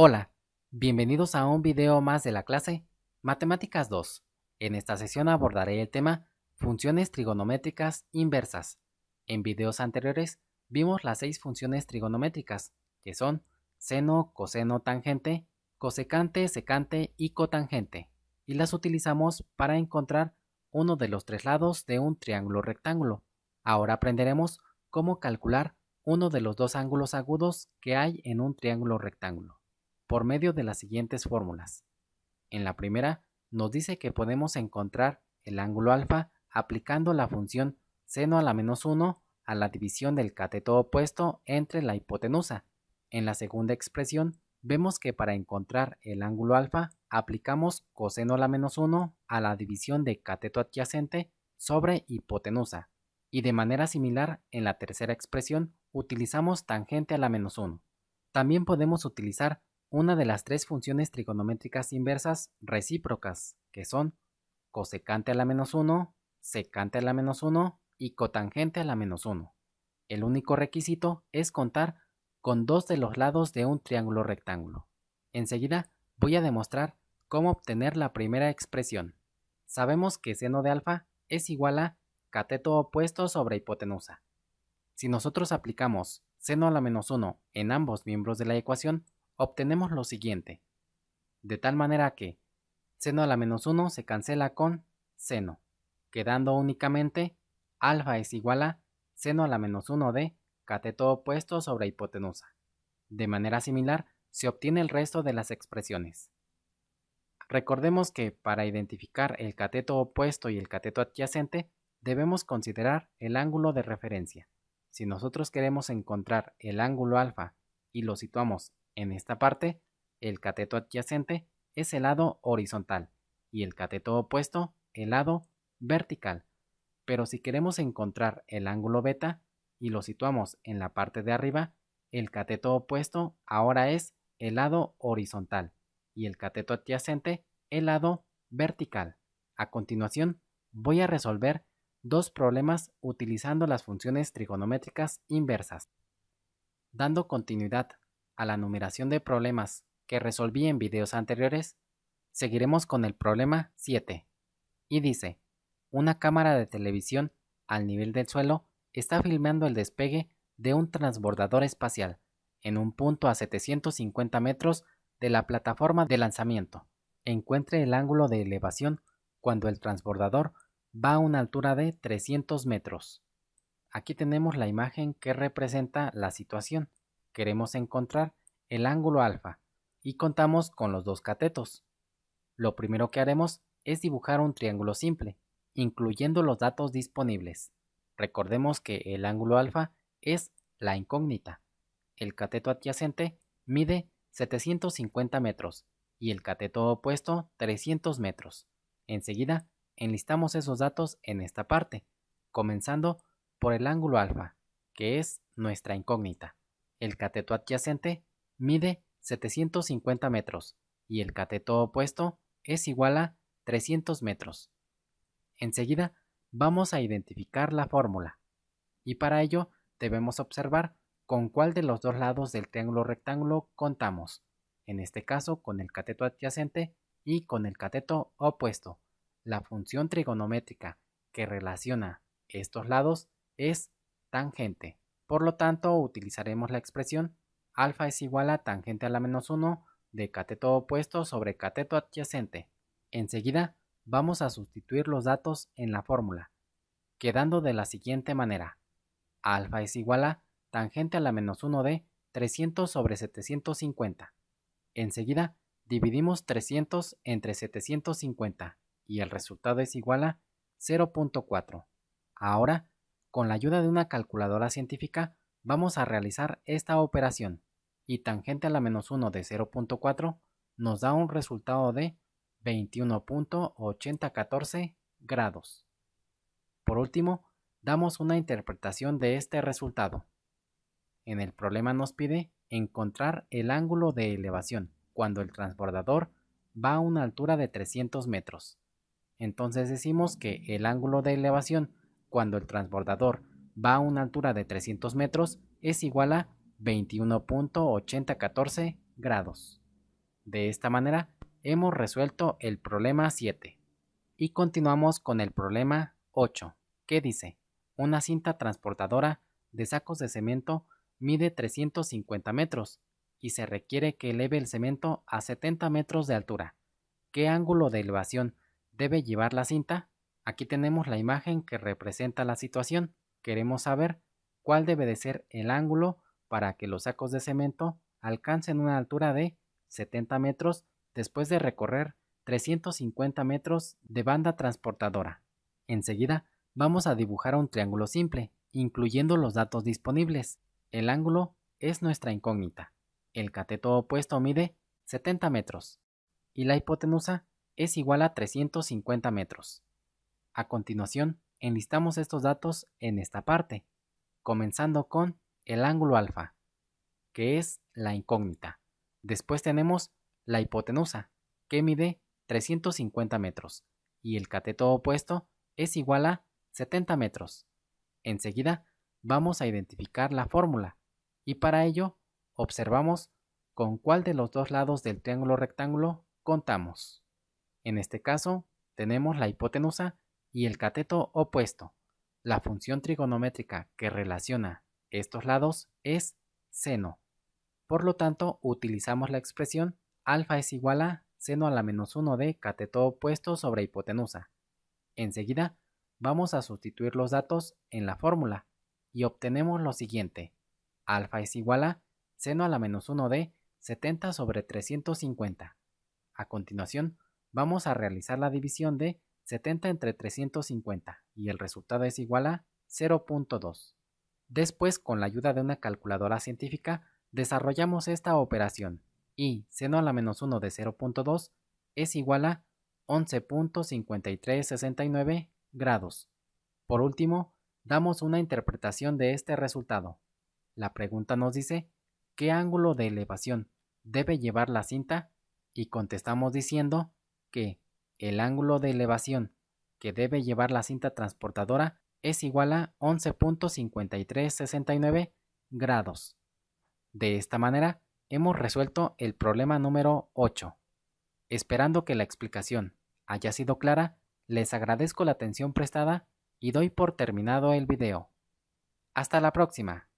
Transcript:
Hola, bienvenidos a un video más de la clase Matemáticas 2. En esta sesión abordaré el tema Funciones trigonométricas inversas. En videos anteriores vimos las 6 funciones trigonométricas, que son seno, coseno, tangente, cosecante, secante y cotangente, y las utilizamos para encontrar uno de los tres lados de un triángulo rectángulo. Ahora aprenderemos cómo calcular uno de los dos ángulos agudos que hay en un triángulo rectángulo por medio de las siguientes fórmulas. En la primera, nos dice que podemos encontrar el ángulo alfa aplicando la función seno a la menos 1 a la división del cateto opuesto entre la hipotenusa. En la segunda expresión, vemos que para encontrar el ángulo alfa aplicamos coseno a la menos 1 a la división de cateto adyacente sobre hipotenusa. Y de manera similar, en la tercera expresión, utilizamos tangente a la menos 1. También podemos utilizar una de las tres funciones trigonométricas inversas recíprocas, que son cosecante a la menos 1, secante a la menos 1 y cotangente a la menos 1. El único requisito es contar con dos de los lados de un triángulo rectángulo. Enseguida voy a demostrar cómo obtener la primera expresión. Sabemos que seno de alfa es igual a cateto opuesto sobre hipotenusa. Si nosotros aplicamos seno a la menos 1 en ambos miembros de la ecuación, obtenemos lo siguiente, de tal manera que seno a la menos 1 se cancela con seno, quedando únicamente alfa es igual a seno a la menos 1 de cateto opuesto sobre hipotenusa. De manera similar, se obtiene el resto de las expresiones. Recordemos que para identificar el cateto opuesto y el cateto adyacente, debemos considerar el ángulo de referencia. Si nosotros queremos encontrar el ángulo alfa y lo situamos en esta parte, el cateto adyacente es el lado horizontal y el cateto opuesto el lado vertical. Pero si queremos encontrar el ángulo beta y lo situamos en la parte de arriba, el cateto opuesto ahora es el lado horizontal y el cateto adyacente el lado vertical. A continuación, voy a resolver dos problemas utilizando las funciones trigonométricas inversas. Dando continuidad a la numeración de problemas que resolví en videos anteriores, seguiremos con el problema 7. Y dice, una cámara de televisión al nivel del suelo está filmando el despegue de un transbordador espacial en un punto a 750 metros de la plataforma de lanzamiento. Encuentre el ángulo de elevación cuando el transbordador va a una altura de 300 metros. Aquí tenemos la imagen que representa la situación. Queremos encontrar el ángulo alfa y contamos con los dos catetos. Lo primero que haremos es dibujar un triángulo simple, incluyendo los datos disponibles. Recordemos que el ángulo alfa es la incógnita. El cateto adyacente mide 750 metros y el cateto opuesto 300 metros. Enseguida enlistamos esos datos en esta parte, comenzando por el ángulo alfa, que es nuestra incógnita. El cateto adyacente mide 750 metros y el cateto opuesto es igual a 300 metros. Enseguida vamos a identificar la fórmula y para ello debemos observar con cuál de los dos lados del triángulo rectángulo contamos, en este caso con el cateto adyacente y con el cateto opuesto. La función trigonométrica que relaciona estos lados es tangente. Por lo tanto, utilizaremos la expresión alfa es igual a tangente a la menos 1 de cateto opuesto sobre cateto adyacente. Enseguida vamos a sustituir los datos en la fórmula, quedando de la siguiente manera. Alfa es igual a tangente a la menos 1 de 300 sobre 750. Enseguida dividimos 300 entre 750 y el resultado es igual a 0.4. Ahora, con la ayuda de una calculadora científica, vamos a realizar esta operación y tangente a la menos 1 de 0.4 nos da un resultado de 21.8014 grados. Por último, damos una interpretación de este resultado. En el problema nos pide encontrar el ángulo de elevación cuando el transbordador va a una altura de 300 metros. Entonces decimos que el ángulo de elevación cuando el transbordador va a una altura de 300 metros es igual a 21.8014 grados. De esta manera, hemos resuelto el problema 7. Y continuamos con el problema 8, que dice, una cinta transportadora de sacos de cemento mide 350 metros y se requiere que eleve el cemento a 70 metros de altura. ¿Qué ángulo de elevación debe llevar la cinta? Aquí tenemos la imagen que representa la situación. Queremos saber cuál debe de ser el ángulo para que los sacos de cemento alcancen una altura de 70 metros después de recorrer 350 metros de banda transportadora. Enseguida vamos a dibujar un triángulo simple, incluyendo los datos disponibles. El ángulo es nuestra incógnita. El cateto opuesto mide 70 metros y la hipotenusa es igual a 350 metros. A continuación, enlistamos estos datos en esta parte, comenzando con el ángulo alfa, que es la incógnita. Después tenemos la hipotenusa, que mide 350 metros, y el cateto opuesto es igual a 70 metros. Enseguida vamos a identificar la fórmula, y para ello observamos con cuál de los dos lados del triángulo rectángulo contamos. En este caso, tenemos la hipotenusa y el cateto opuesto. La función trigonométrica que relaciona estos lados es seno. Por lo tanto, utilizamos la expresión alfa es igual a seno a la menos 1 de cateto opuesto sobre hipotenusa. Enseguida, vamos a sustituir los datos en la fórmula y obtenemos lo siguiente. Alfa es igual a seno a la menos 1 de 70 sobre 350. A continuación, vamos a realizar la división de 70 entre 350 y el resultado es igual a 0.2. Después, con la ayuda de una calculadora científica, desarrollamos esta operación y seno a la menos 1 de 0.2 es igual a 11.5369 grados. Por último, damos una interpretación de este resultado. La pregunta nos dice, ¿qué ángulo de elevación debe llevar la cinta? Y contestamos diciendo que el ángulo de elevación que debe llevar la cinta transportadora es igual a 11.5369 grados. De esta manera, hemos resuelto el problema número 8. Esperando que la explicación haya sido clara, les agradezco la atención prestada y doy por terminado el video. Hasta la próxima.